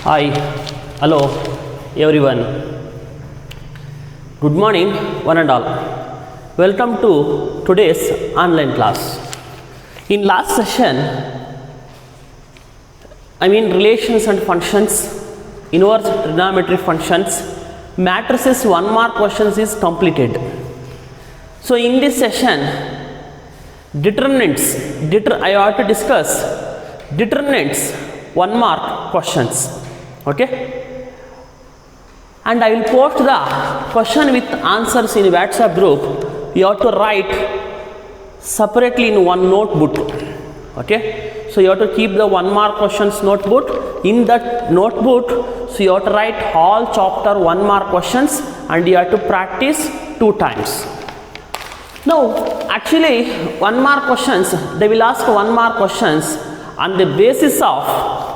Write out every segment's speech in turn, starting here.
Hi, hello everyone. Good morning, one and all. Welcome to today's online class. In last session, relations and functions, inverse trigonometry functions, matrices 1 mark questions is completed. So in this session, determinants, I have to discuss determinants 1 mark questions. Okay, and I will post the question with answers in WhatsApp group. You have to write separately in one notebook. Okay, so you have to keep the 1 mark questions notebook. In that notebook, so you have to write all chapter 1 mark questions and you have to practice 2 times. Now actually 1 mark questions, they will ask 1 mark questions on the basis of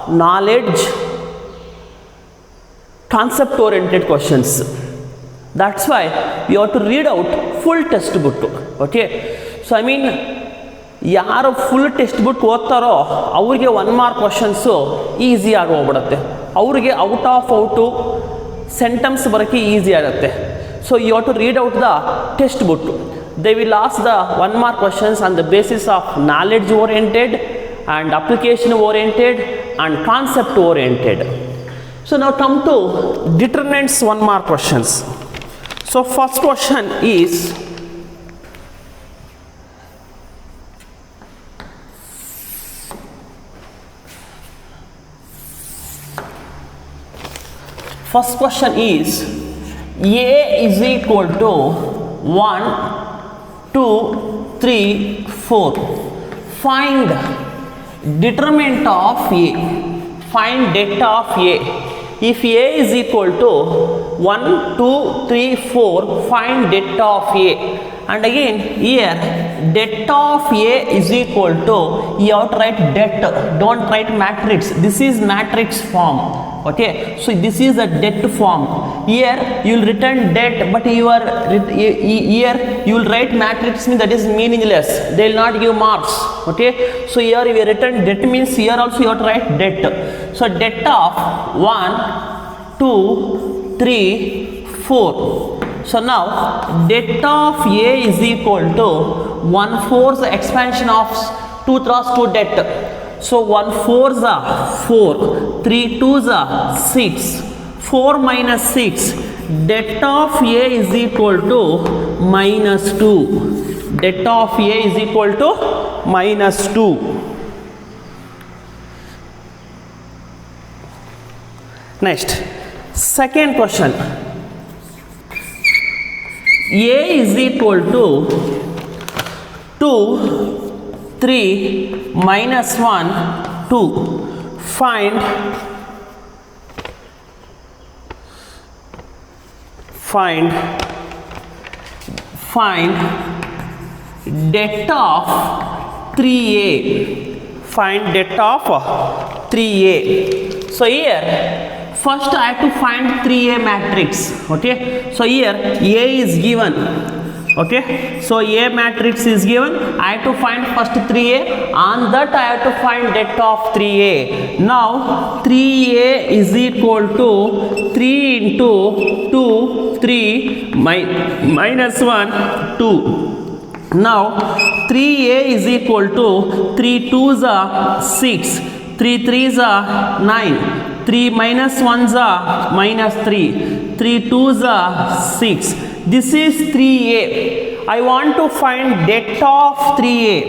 knowledge, concept oriented questions. That's why you have to read out full textbook. Okay, so ಯಾರು full textbook ಓದ್ತಾರೋ ಅವ್ರಿಗೆ 1 mark questions ಈಸಿಯಾಗಿ ಹೋಗ್ಬಿಡುತ್ತೆ. ಅವ್ರಿಗೆ out of out sentence ಬರೋಕ್ಕೆ easy ಆಗುತ್ತೆ. So you have to read out the textbook. They will ask the 1 mark questions on the basis of knowledge oriented and application oriented and concept oriented. So now come to determinants 1 mark questions. So first question is A is equal to 1, 2, 3, 4. Find determinant of A. Find det of A. If A is equal to 1, 2, 3, 4, find det of A. And again here det of A is equal to, you have to write det, don't write matrix. This is matrix form. Okay, so this is a det form. Here you will return det, but here you will write matrix, means that is meaningless. They will not give marks. Okay, so here you return det means here also you have to write det. So det of 1, 2, 3, 4. So now det of A is equal to 1/4 expansion of 2 cross 2 det. So 1/4 is 4, 3 2s are 6, 4 minus 6, det of A is equal to -2. Det of A is equal to -2. Next, second question. A is equal to 2, 3, -1, 2. Find det of 3A. Find det of 3A. So here first I have to find 3A matrix. Okay, so here A is given. Okay, so A matrix is given. I have to find first 3A. On that I have to find det of 3A. Now 3A is equal to 3 into 2, 3 minus 1, 2. Now 3A is equal to 3 2s are 6, 3 3s are 9, 3 minus 1s are -3, 3 2s are 6. This is 3A. I want to find det of 3A.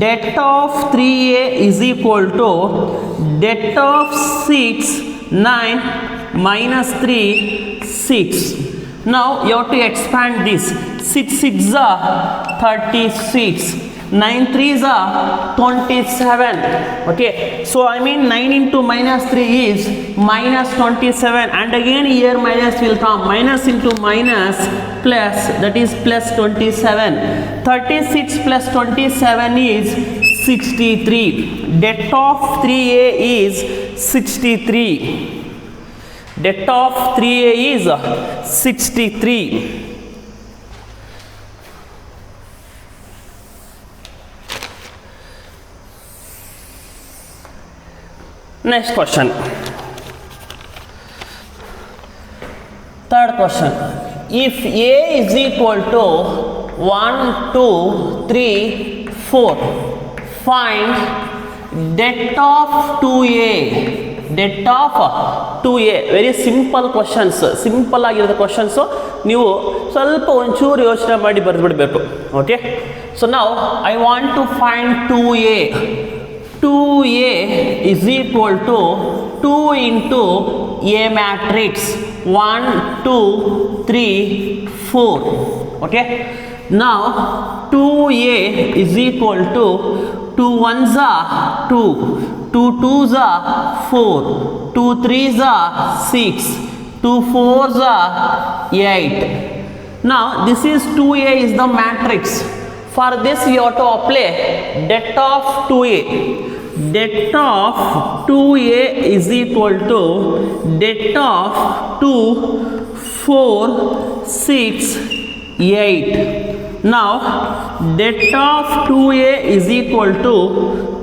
Det of 3A is equal to det of 6, 9 minus 3, 6. Now you have to expand this. 6 6s are 36, 9 3s are 27. Okay, so 9 into -3 is -27, and again here minus will come, minus into minus plus, that is plus 27. 36 plus 27 is 63. Det of 3A is 63. Det of 3A is 63. Next question. question. If A is equal to 1, 2, 3, 4, find det of 2A. Det of 2A. Very simple questions. Simple ಆಗಿರೋ questions. ನೀವು ಸ್ವಲ್ಪ ಒಂಚೂರು ಯೋಚನೆ ಮಾಡಿ ಬರೆದ್ಬಿಡಬೇಕು. Okay. So now I want to find 2A. 2A is equal to 2 into A matrix 1, 2, 3, 4. Okay. Now 2A is equal to 2 ones are 2, 2 twos are 4, 2 threes are 6, 2 fours are 8. Now this is 2A is the matrix. For this we have to apply det of 2A. Det of 2A is equal to det of 2, 4, 6, 8. Now det of 2A is equal to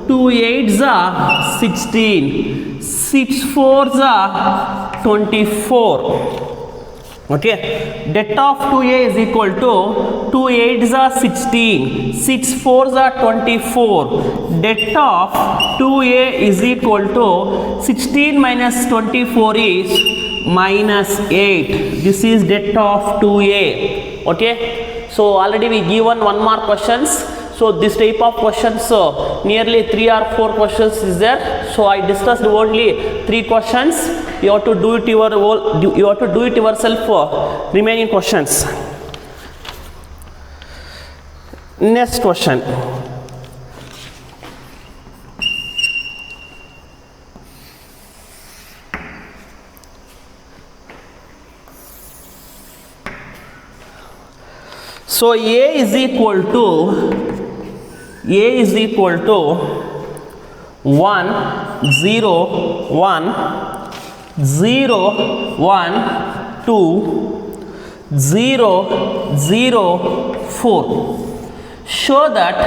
2 8s are 16, 6 4s are 24. Okay, det of 2A is equal to 2 8s are 16, 6 4s are 24. Det of 2A is equal to 16 minus 24 is minus 8. This is det of 2A. Okay, so already we given one more questions. So this type of questions, nearly 3 or 4 questions is there. So I discussed only 3 questions. You have to do it yourself for remaining questions. Next question. So A is equal to 1, 0, 1, 0, 1, 2, 0, 0, 4. Show that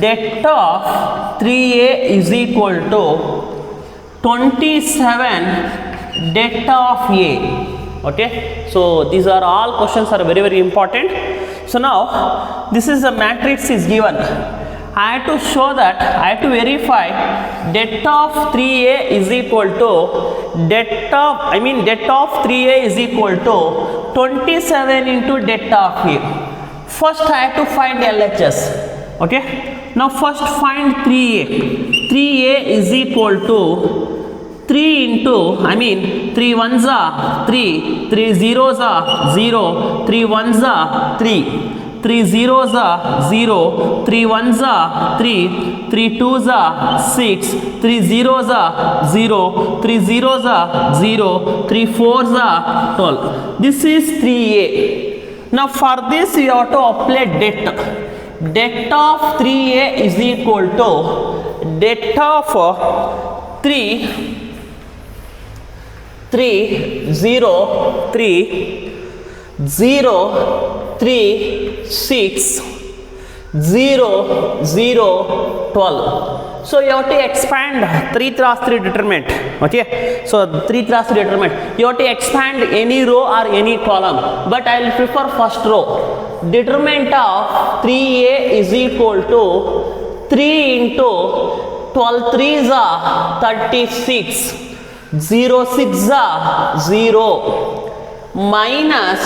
det of 3A is equal to 27 det of A. Okay, so these are all questions are very very important. So now this is the matrix is given. I have to show that I have to verify det of 3A is equal to det of 3A is equal to 27 into det of A. First I have to find LHS. Okay, now first find 3A. 3A is equal to 3 into 3 ones are 3, 3 zeros are 0, 3 ones are 3, 3 zeros are 0, 3 ones are 3, 3 twos are 6, 3 zeros are 0, 3 zeros are 0, 3 fours are 12. This is 3A. Now for this you have to apply det. Det of 3A is equal to det of 3, 0, 3, 0, 3, 6, 0, 0, 12. So you have to expand 3 cross 3 determinant. Okay, so 3 cross 3 determinant. You have to expand any row or any column, but I will prefer first row. Determinant of 3A is equal to 3 into 12 3s are 36. 0 6 are 0 minus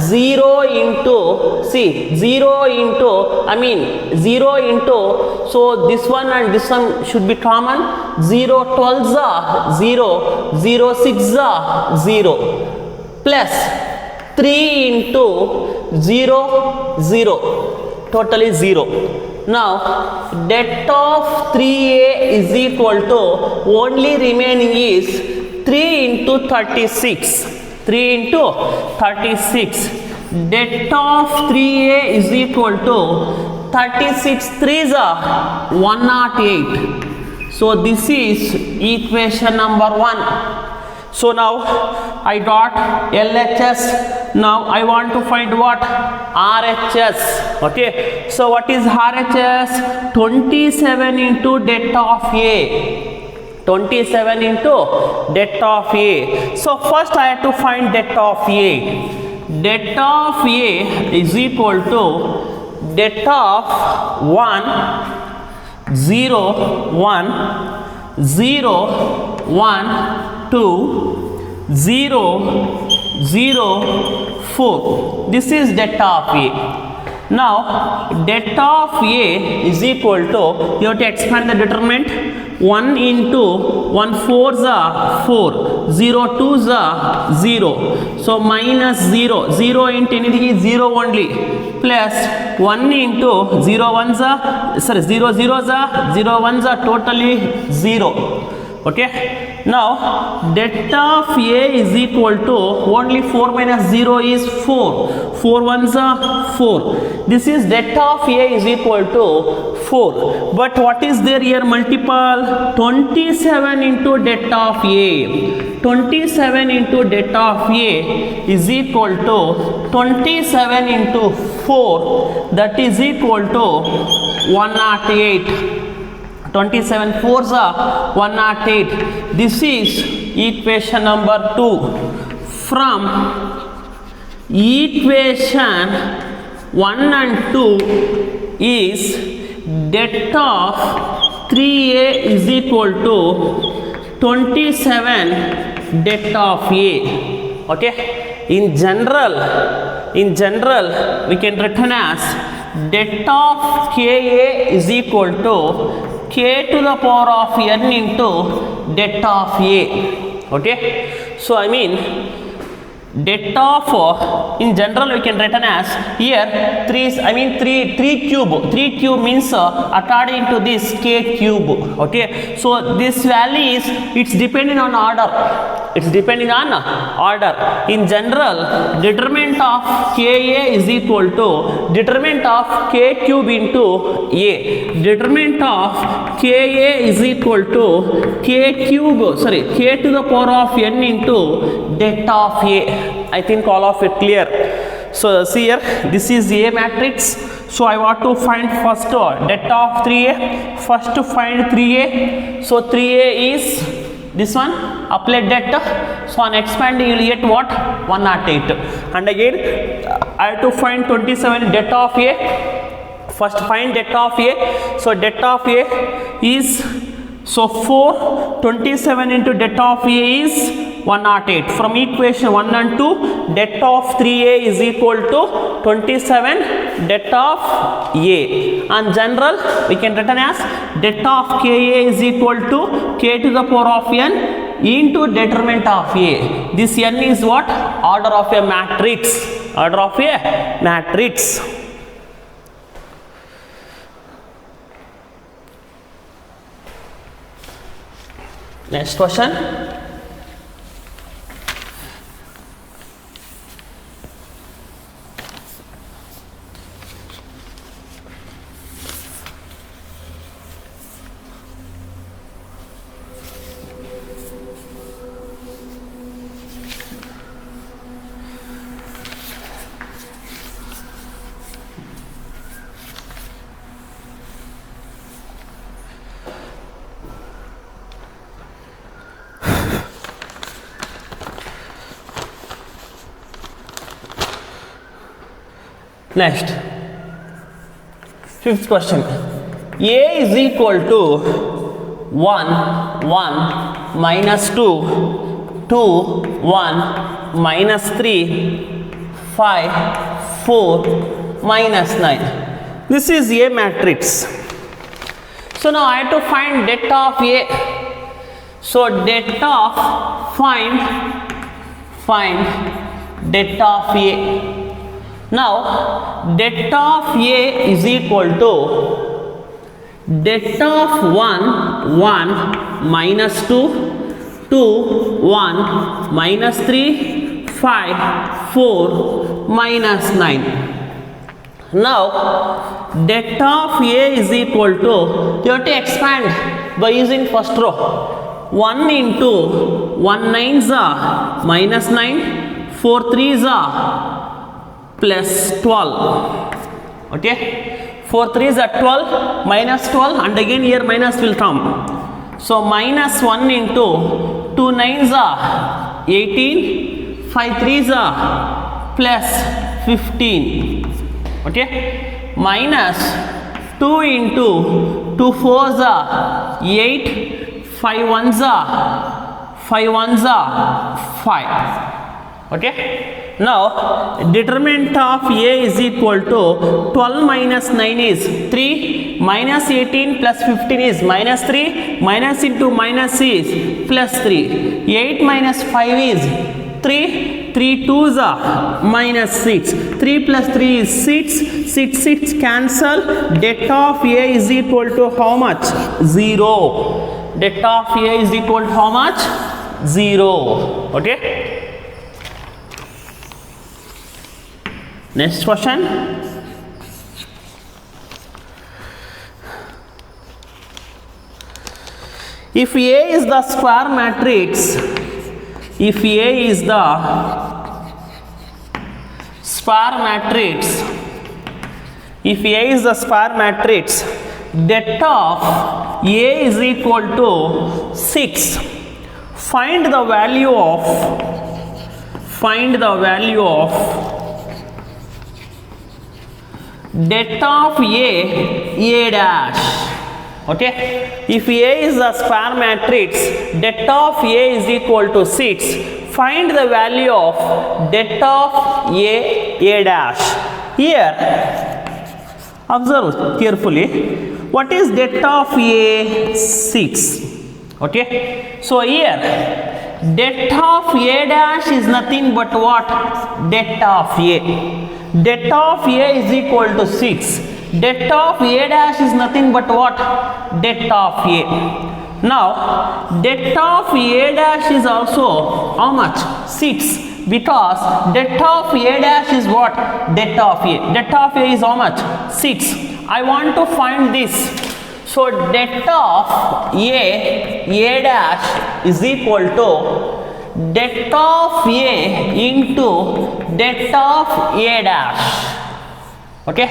0 into 0 into so this one and this one should be common. 0 12s are 0, 0 6 are 0 plus 3 into 0 0 totally 0. Now det of 3A is equal to only remaining is 3 into 36. 3 into 36. Det of 3A is equal to 36 3s are 108. So this is equation number 1. So now I got LHS. Now I want to find what? RHS. Okay. So what is RHS? 27 into det of A. 27 into det of A. So first I have to find det of A. Det of A is equal to det of 1, 0, 1, 0, 1, 2, 0, 0, 4. This is det of A. Now det of A is equal to, you have to expand the determinant. 1 into 1 4 is 4, 0 2 is 0, so minus 0, 0 into anything is 0 only, plus 1 into 0 1 is 0 0 is 0 1 is totally 0. Okay, now det of A is equal to, only 4 minus 0 is 4, 4 1s are 4. This is det of A is equal to 4, but what is there here multiple? 27 into det of A. 27 into det of A is equal to 27 into 4, that is equal to 108. 27 4s are 108. This is equation number 2. From equation 1 and 2 is det of 3A is equal to 27 det of A. Okay, in general we can written as det of Ka is equal to k to the power of n into det of A. Okay, so I mean det of, in general we can written as here 3 cube means according to this k cube. Okay, so this value is, it's depending on order, in general determinant of Ka is equal to determinant of k cube into A. Determinant of Ka is equal to k to the power of n into det of A. I think all of it clear. So see here, this is A matrix. So I want to find first det of 3A. First to find 3A. So 3A is this one, apply det. So on expanding you will get what? 108. And again I have to find 27 det of A. First find det of A. So det of A is, so 4, 27 into det of A is 108. From equation 1 and 2, det of 3A is equal to 27 det of A. And general we can written as det of Ka is equal to k to the power of n into determinant of A. This n is what? Order of a matrix. Order of a matrix. Next question. Next, fifth question. A is equal to 1, 1, minus 2, 2, 1, minus 3, 5, 4, minus 9. This is A matrix. So now I have to find det of A. So det of, find det of A. Now det of A is equal to det of 1, 1, minus 2, 2, 1, minus 3, 5, 4, minus 9. Now det of A is equal to, you have to expand by using first row. 1 into 1 9s are minus 9, 4 3s are plus 12. Okay, 4 3s are 12, minus 12, and again here minus will come. So minus 1 into 2 9s are 18, 5 3s are plus 15. Okay, minus 2 into 2 4s are 8, 5 1s are 5. Okay, now determinant of A is equal to 12 minus 9 is 3, minus 18 plus 15 is minus 3, minus into minus is plus 3, 8 minus 5 is 3, 3 2s are minus 6, 3 plus 3 is 6, 6 cancel, det of A is equal to how much? 0. Det of A is equal to how much? 0. Okay. Next question. If A is the square matrix, if A is the square matrix, if A is the square matrix, det of A is equal to 6. Find the value of det of A dash. Okay, if A is a square matrix, det of A is equal to 6. Find the value of det of A dash. Here, observe carefully. What is det of A? 6. Okay, so here det of A dash is nothing but what? Det of A. Det of A is equal to 6. Det of A dash is nothing but what? Det of A. Now, det of A dash is also how much? 6. Because det of A dash is what? Det of A. Det of A is how much? 6. I want to find this. So, det of A dash is equal to det of A into det of A dash. Okay,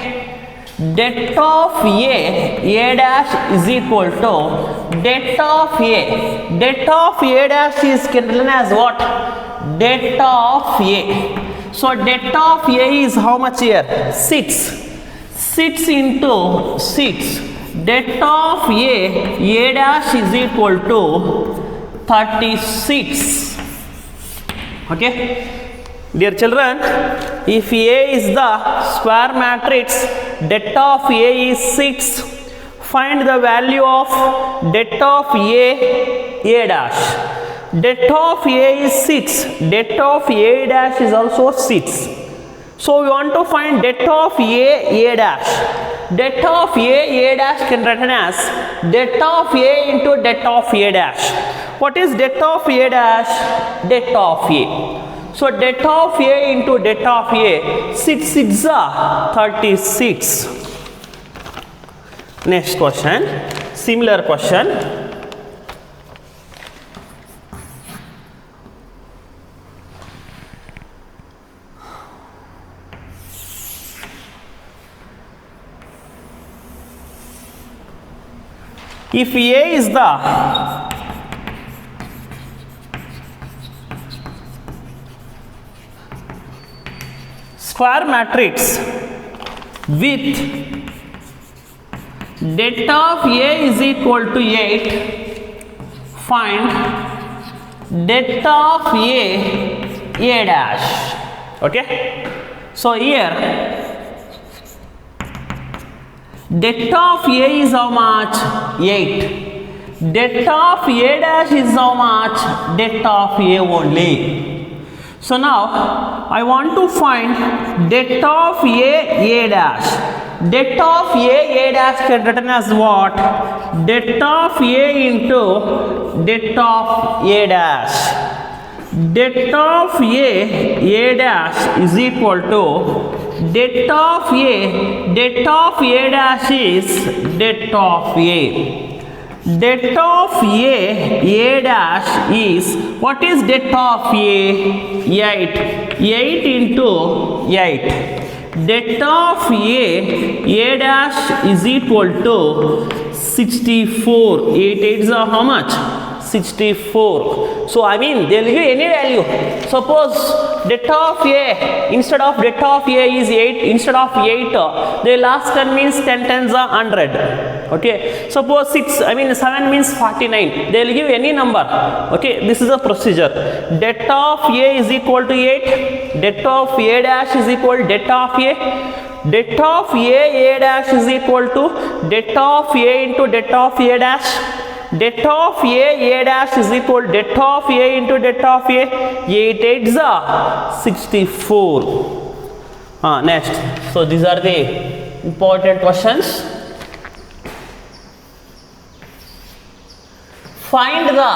det of A dash is equal to det of A. Det of A dash is written as what? Det of A. So det of A is how much here? 6. 6 into 6. Det of A dash is equal to 36. Okay, dear children, if A is the square matrix, det of A is 6. Find the value of det of A dash. Det of A is 6. Det of A dash is also 6. So we want to find det of A dash. Det of A dash can written as det of A into det of A dash. What is det of A dash? Det of A. So det of A into det of A, 6 6 are 36. Next question, similar question. If A is the square matrix with det of A is equal to 8, find det of A dash. Okay, so here det of A is how much? 8. Det of A dash is how much? Det of A only. So now I want to find det of A dash. Det of A dash can written as what? Det of A into det of A dash. Det of A dash is equal to det of A dash is det of A. Det of A dash is, what is det of A? 8. 8 into 8. Det of A dash is equal to 64. 8 8s are how much? 64. So I mean they will give any value. Suppose det of A, instead of det of A is 8, instead of 8 they will ask and means 10 tens are 100. Okay, suppose 7 means 49, they will give any number. Okay, this is the procedure. Det of A is equal to 8, det of A dash is equal to det of A, det of A dash is equal to det of A into det of A dash, det of A dash is equal to det of A into det of A. 8 8s are 64. Next, so these are the important questions. Find the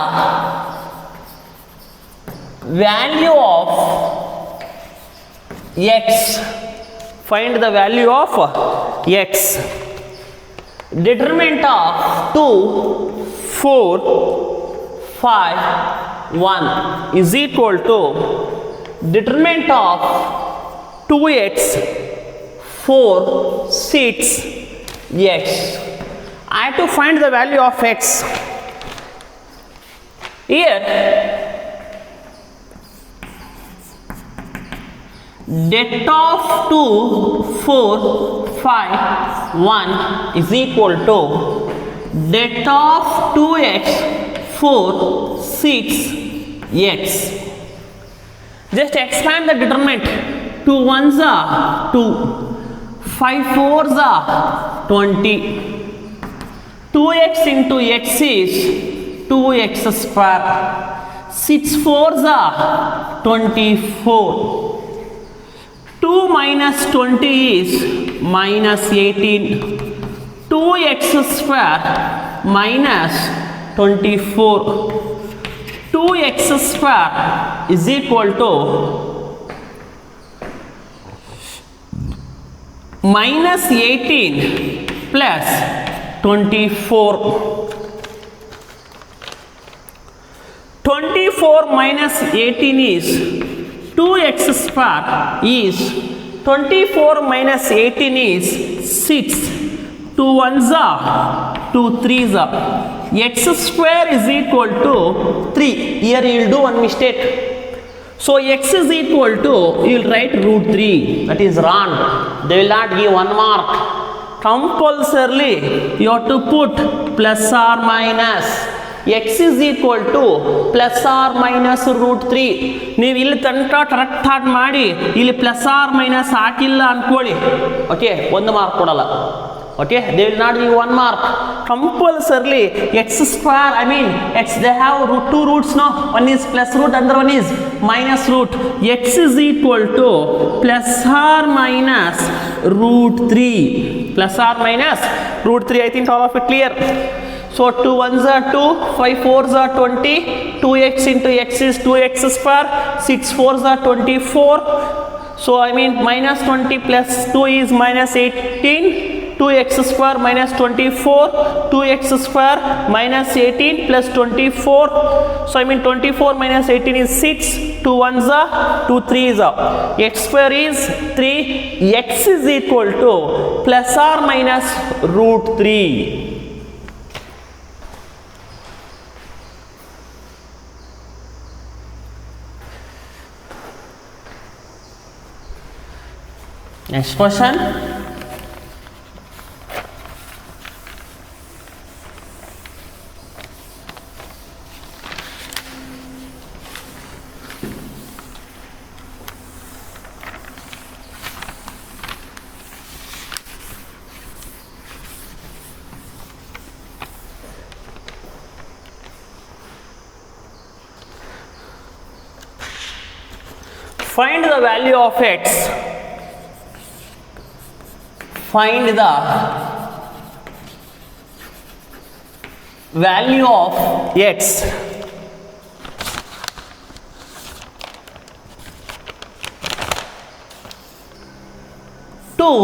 value of x. Find the value of x. Determinant of 2, 4, 5, 1 is equal to determinant of 2x, 4, 6, x. I have to find the value of x. Here det of 2, 4, 5, 1 is equal to det of 2x, 4, 6, x. Just expand the determinant. 2 1s are 2, 5 4s are 20. 2x into x is 2x square. 6 4s are 24. 2 minus 20 is minus 18. 2x square minus 24. 2x square is equal to minus 18 plus 24. 24 minus 18 is 2x square is 24 minus 18 is 6. 2 1s are 2 3s are. X square is equal to 3. Here you will do one mistake. So x is equal to, you will write root 3. That is wrong. They will not give 1 mark. Compulsorily you have to put plus or minus. X is equal to plus or minus root 3. ನೀವು ಇಲ್ಲಿ ತನಕ correct ಆಗಿ ಮಾಡಿ ಇಲ್ಲಿ plus R minus ಹಾಕಿಲ್ಲ ಅನ್ಕೊಳ್ಳಿ, okay, 1 mark ಕೊಡಲ್ಲ. Okay, they will not give 1 mark. Compulsorily x square, x, they have two roots, no? One is plus root, another one is minus root. X is equal to plus or minus root 3. Plus or minus root 3. I think all of it clear. So 2 1s are 2, 5 4s are 20, 2x into x is 2x square, 6 4s are 24. So minus 20 plus 2 is minus 18. 2x square minus 24, 2x square minus 18 plus 24. So 24 minus 18 is 6, 2 1s are 2 3s are. X square is 3, x is equal to plus or minus root 3. Next question. Find the value of x. Find the value of x. Two,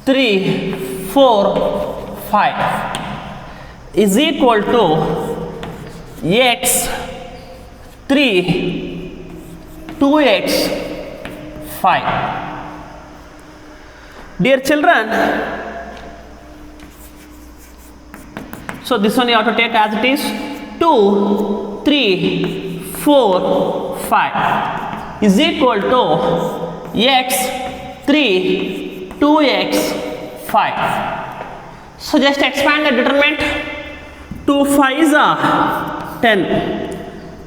3, 4, 5 is equal to x 3, 2x 5. Dear children, So this one you have to take as it is. 2, 3, 4, 5 is equal to x 3, 2x 5. So just expand the determinant. 2 5s are 10,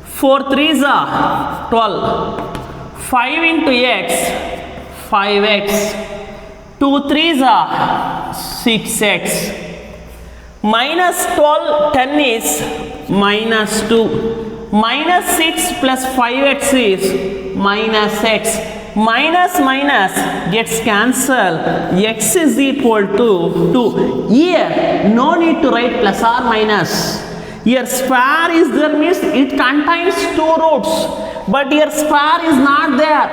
4 3s are 12, 5 into x 5x, 2 3s are 6x. Minus 12, 10 is minus 2. Minus 6 plus 5x is minus x. Minus minus gets cancelled. X is equal to 2. Here, no need to write plus or minus. Here square is there means it contains 2 roots. But here square is not there.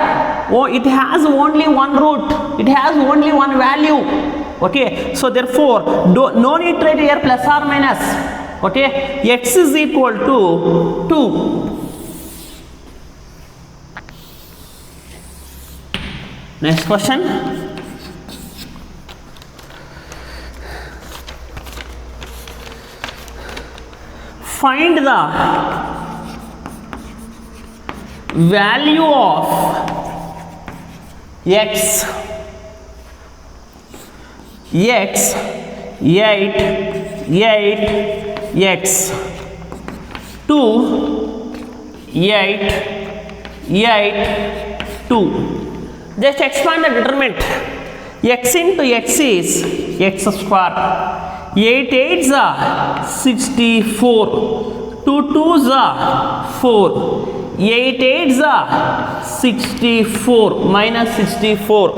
Oh, it has only one root. It has only one value. Okay, so therefore no need to write here plus or minus. Okay, x is equal to 2. Next question. Find the value of x 8, 8x 2, 8, 2. Just expand the determinant. X into x is x square. 8 8s are 64. 2 2s are 4. 8 8s are 64. Minus 64.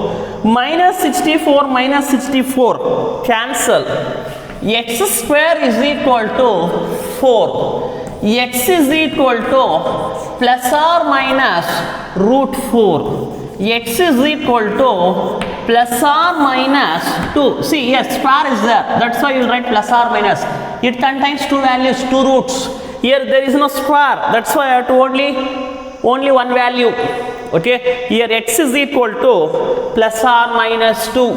Minus 64 minus 64 cancel. X square is equal to 4. X is equal to plus or minus root 4. X is equal to plus or minus 2. See, yes, square is there. That's why you write plus or minus. It contains 2 values, 2 roots. Here there is no square. That's why I have to only one value. Okay. Here x is equal to plus or minus 2.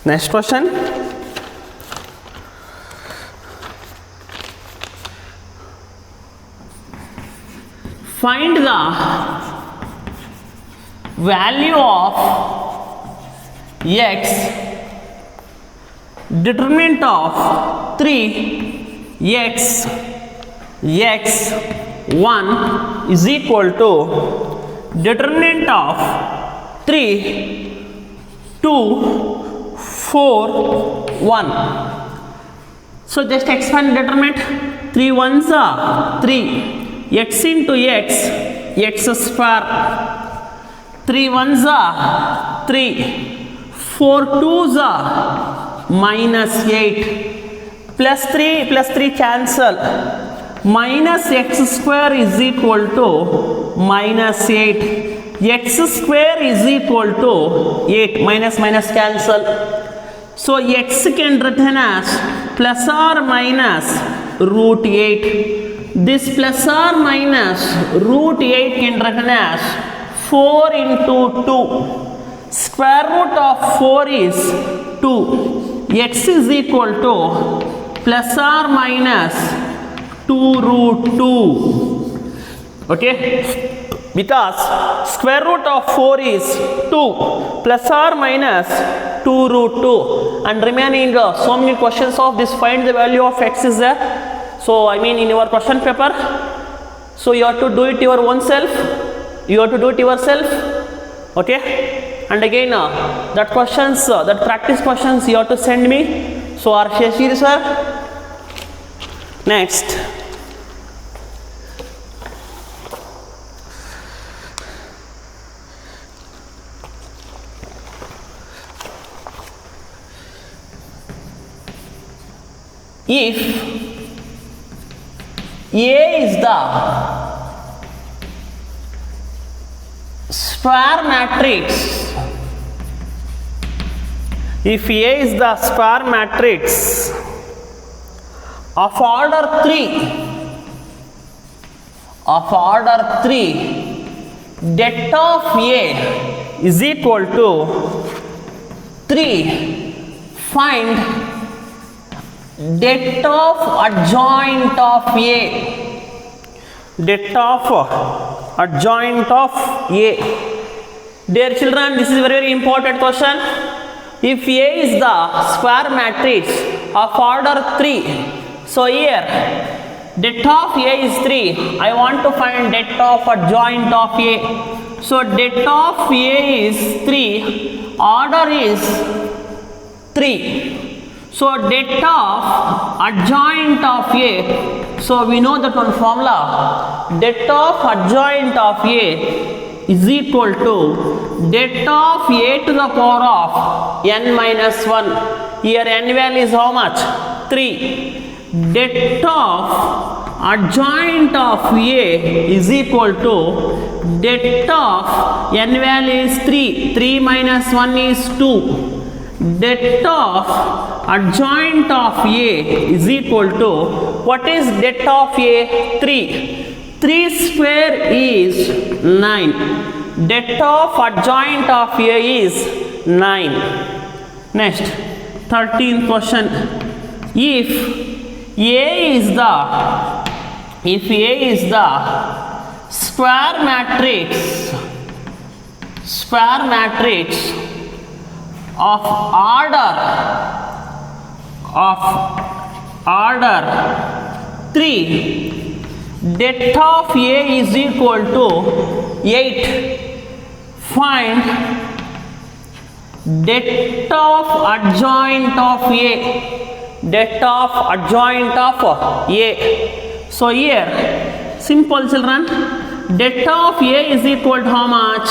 Next question. Find the value of x, determinant of 3x x1 is equal to determinant of 3, 2, 4, 1. So just expand determinant. 3 1s are 3. X into x, x square. 3 1s are 3. 4 2s are minus 8. Plus 3 cancel. Minus x square is equal to minus 8. X square is equal to 8. Minus minus cancel. So x can written as plus or minus root 8. This plus or minus root 8 can written as 4 into 2. Square root of 4 is 2. X is equal to plus or minus 2 root 2. Okay. Because square root of 4 is 2 plus or minus 2 root 2. And remaining so many questions of this find the value of x is there. So I mean in your question paper, so you have to do it your own self, you have to do it yourself. Okay, and again that questions, that practice questions you have to send me. So Arsheshir sir. Next, if A is the square matrix, if A is the square matrix of order 3, det of A is equal to 3. Find det of adjoint of A. Det of adjoint of A. Dear children, this is a very, very important question. If A is the square matrix of order 3, so here det of A is 3. I want to find det of adjoint of A. So det of A is 3. Order is 3. So det of adjoint of A. So we know that one formula. Det of adjoint of A is equal to det of A to the power of n minus 1. Here n value is how much? 3. Det of adjoint of A is equal to det of n value is 3. 3 minus 1 is 2. Det of adjoint of A is equal to, what is det of A? 3. 3 square is 9. Det of adjoint of A is 9. Next, 13th question. If A is the square matrix of order 3, det of A is equal to 8. Find det of adjoint of A. Det of adjoint of A. So here, simple children, det of A is equal to how much?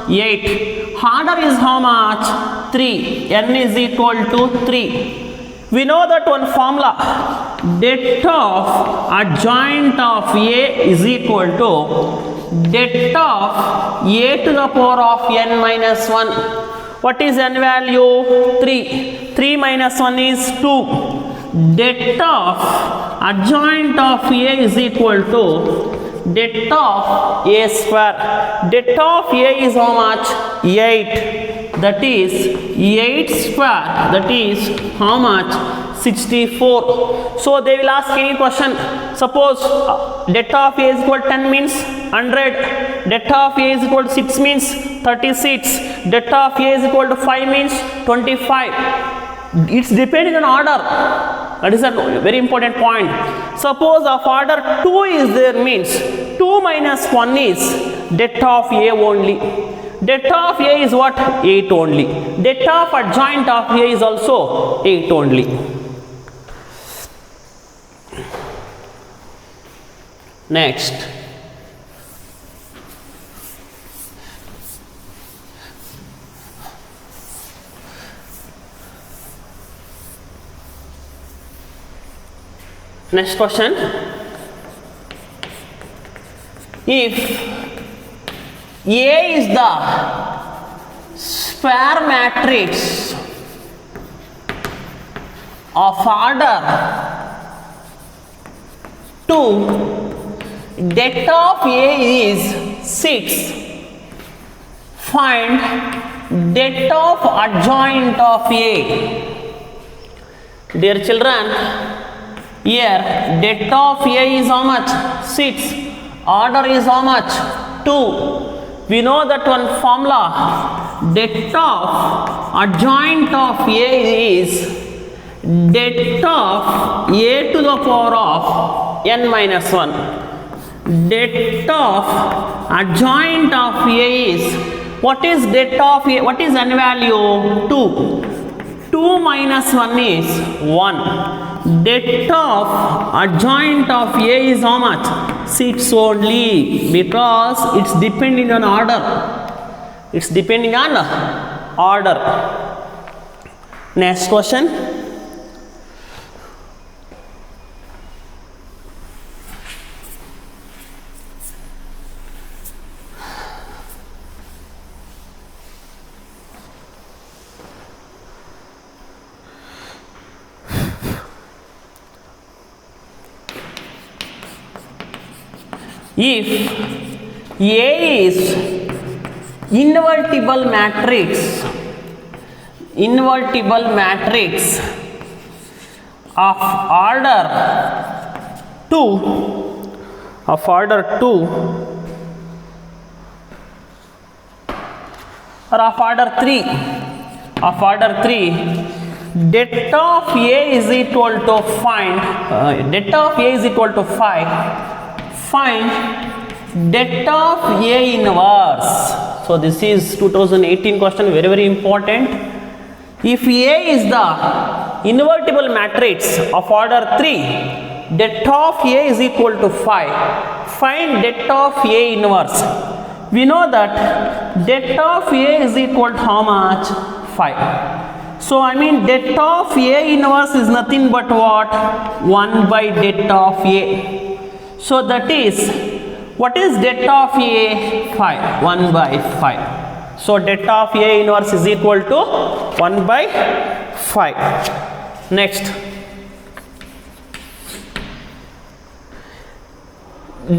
8. Order is how much? 3. N is equal to 3. We know that one formula. Det of adjoint of A is equal to det of A to the power of n minus 1. What is n value? 3. 3 minus 1 is 2. Det of adjoint of A is equal to det of A square. Det of A is how much? 8. That is 8 square. That is how much? 64. So they will ask any question. Suppose det of A is equal to 10 means 100. Det of A is equal to 6 means 36. Det of A is equal to 5 means 25. It's depending on order. That is a very important point. Suppose of order 2 is there means 2 minus 1 is det of A only. Det of A is what? 8 only. Det of adjoint of A is also 8 only. Next. Next question. If A is the square matrix of order 2, det of A is 6. Find det of adjoint of A. Dear children, here det of A is how much? 6. Order is how much? 2. We know that one formula. Det of adjoint of A is det of A to the power of n minus 1. Det of adjoint of A is, what is det of A? What is n value? 2. 2 minus 1 is 1. Det of adjoint of A is how much? 6 only, because it's depending on order. It's depending on order. Next question. If A is invertible matrix of order 2 or of order 3 det of A is equal to find det of A is equal to 5, find det of A inverse. So this is 2018 question, very important. If A is the invertible matrix of order 3, det of A is equal to 5, find det of A inverse. We know that det of A is equal to how much? 5. So I mean det of A inverse is nothing but what? 1 by det of A. So that is, what is det of A? 5. 1 by 5. So det of A inverse is equal to 1 by 5. Next,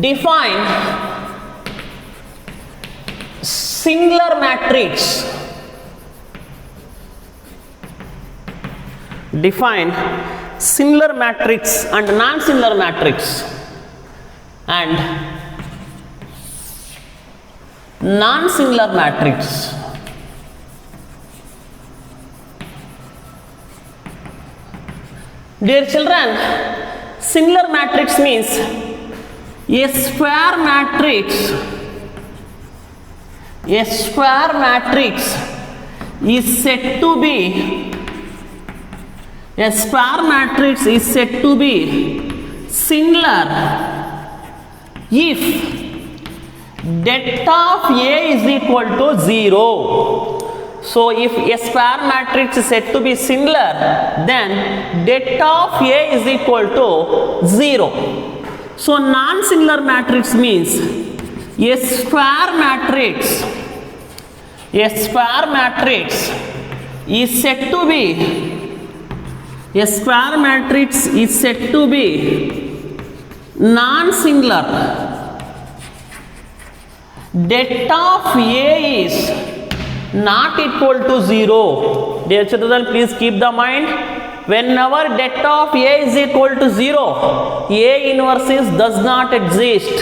define singular matrix. Define singular matrix and non-singular matrix and non-singular matrix. Dear children, singular matrix means a square matrix is said to be singular if det of A is equal to 0. So if a square matrix is said to be singular, then det of A is equal to 0. So non-singular matrix means a square matrix is said to be non-singular. Det of A is not equal to 0. Dear children, please keep the mind, whenever det of A is equal to 0, A inverse does not exist.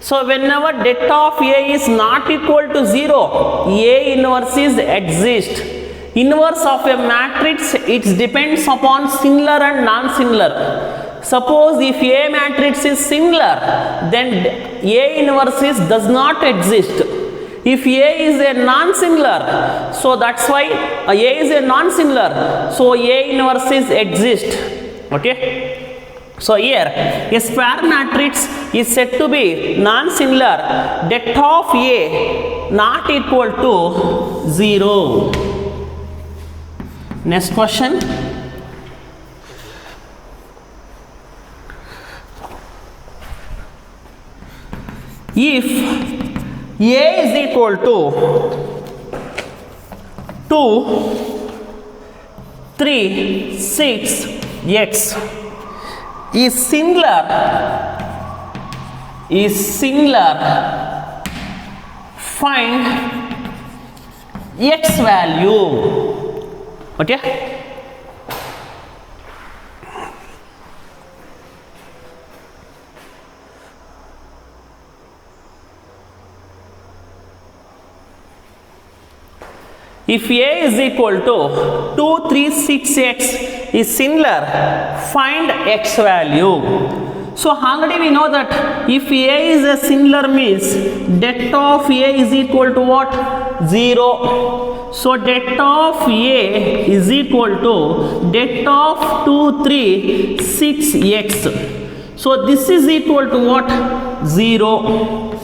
So whenever det of A is not equal to 0, A inverse exist. Inverse of a matrix, it depends upon singular and non-singular. Suppose if A matrix is singular, then A inverse does not exist. If A is a non-singular, so that's why A is a non-singular, so A inverse exist. Okay. So here a square matrix is said to be non-singular, det of A not equal to 0. Next question. If A is equal to 2, 3, 6, x is singular, find x value. Okay. If A is equal to 236x is singular, find x value. So already we know that if A is a singular means det of A is equal to what? 0. So det of A is equal to det of 236x. So this is equal to what? 0.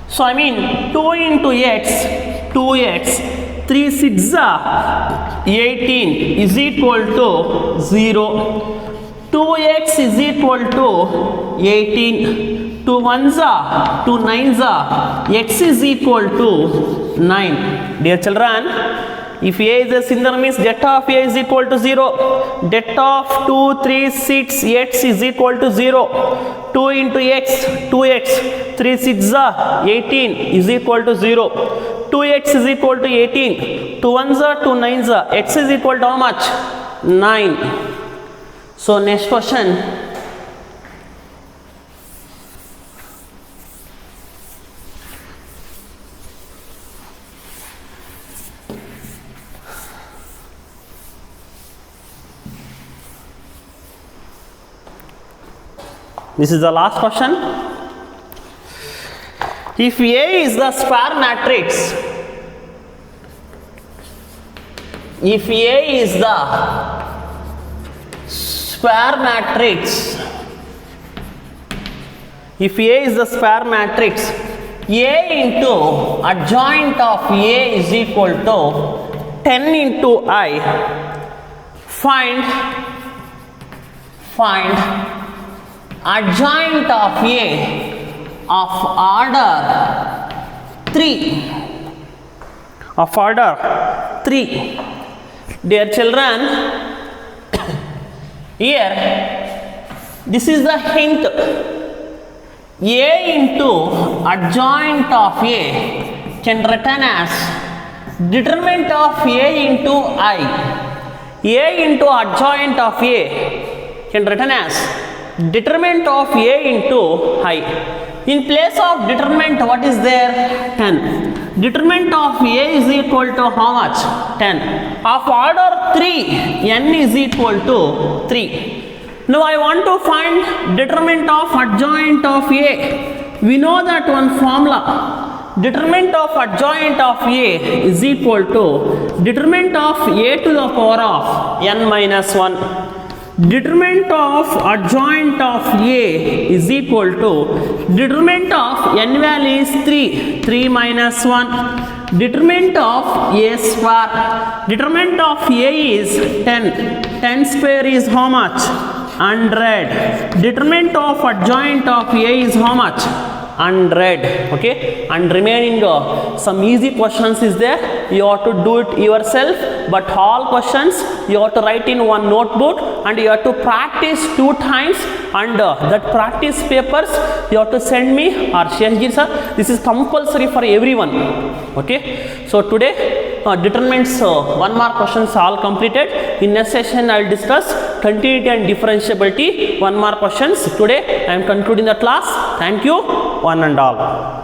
So I mean 2 into x, 2x, 3 6 18 is equal to 0. 2x is equal to 18. 2 1s 2 9s x is equal to 9. Dear children, if A is a singular means det of A is equal to 0. Det of 2 3 6 x is equal to 0. 2 into x, 2x, 3 6 18 is equal to 0. 2x is equal to 18. 2 ones are 2 nines are. X is equal to how much? 9. So next question. This is the last question. If A is the square matrix, if A is the square matrix, if A is the square matrix, A into adjoint of A is equal to 10 into I. Find adjoint of A of order 3. Of order 3. Dear children, here this is the hint. A into adjoint of A can written as determinant of A into I. A into adjoint of A can written as determinant of A into I. In place of determinant, what is there? 10. Determinant of A is equal to how much? 10. Of order 3, n is equal to 3. Now I want to find determinant of adjoint of A. We know that one formula. Determinant of adjoint of A is equal to determinant of A to the power of n minus 1. Determinant of adjoint of A is equal to determinant of n value is 3 minus 1. Determinant of A square. Determinant of A is 10. 10 square is how much? 100. Determinant of adjoint of A is how much? 100. Okay, and remaining some easy questions is there. You have to do it yourself, but all questions you have to write in one notebook and you have to practice 2 times, and that practice papers you have to send me or Sheshji sir. This is compulsory for everyone. Okay, so today determinants 1 mark questions all completed. In next session I will discuss continuity and differentiability 1 mark questions. Today I am concluding the class. Thank you one and all.